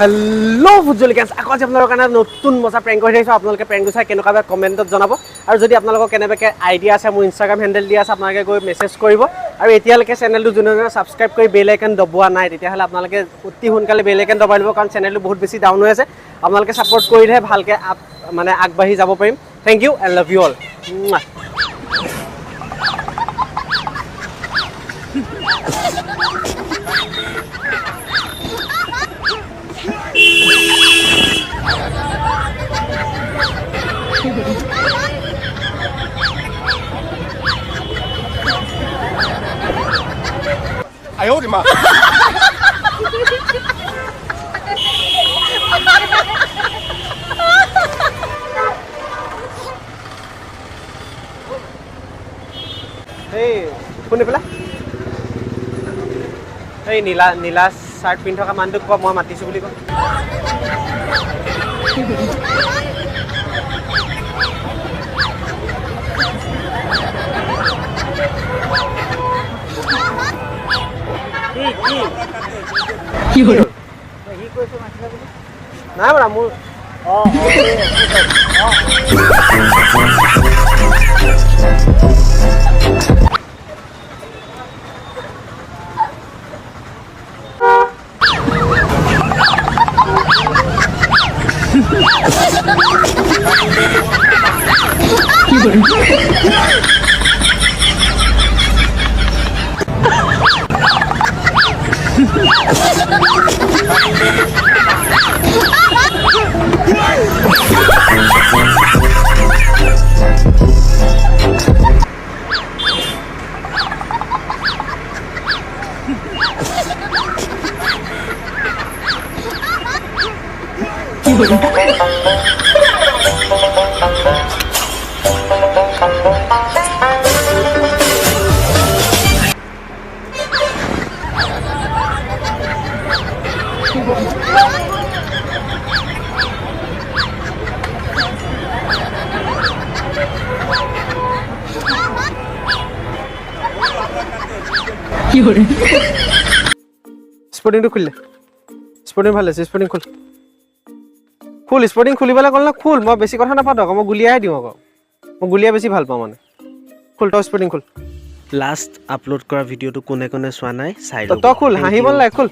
hello' ফুটজলিকান্স আকৌ আজি আপোনালোকৰ কাৰণে নতুন মজা প্ৰেংক কৰি আহিছোঁ আপোনালোকে প্ৰেংকটো চাই কেনেকুৱা বেয়া কমেণ্টত জনাব আৰু যদি আপোনালোকৰ কেনেবাকৈ আইডিয়া আছে মোৰ ইনষ্টাগ্ৰাম হেণ্ডেল দিয়া আছে আপোনালোকে গৈ মেছেজ কৰিব আৰু এতিয়ালৈকে চেনেলটো যোনে ছাবস্ক্ৰাইব কৰি বেল আইকন দবোৱা নাই তেতিয়াহ'লে আপোনালোকে অতি সোনকালে বেল আইকন দবাই দিব কাৰণ চেনেলটো বহুত বেছি ডাউন হৈ আছে আপোনালোকে ছাপোৰ্ট কৰিলেহে ভালকৈ মানে আগবাঢ়ি যাব পাৰিম thank you and love you all！ এই কোনে পেলা এই নীলা নীলা চাৰ্ট পিন্ধি থকা মানুহটোক কওক মই মাতিছোঁ বুলি কওক কি হলো নাই বাৰু মোৰ কি হলো কি হলো কি হলো স্পৰ্টিংটো খুলিলে স্পৰ্টিং ভাল আছে স্পৰ্টিং খোল খোল স্পৰ্টিং খুলিবলৈ ক'লে খোল মই বেছি কথা নাপাতো আকৌ মই গুলিয়াই দিওঁ আকৌ মই গুলিয়াই বেছি ভাল পাওঁ মানে খোল তই স্পৰ্টিং খোল লাষ্ট আপলোড কৰা ভিডিঅ'টো কোনে কোনে চোৱা নাই চাই তই খোল হাঁহিব নালাগে খোল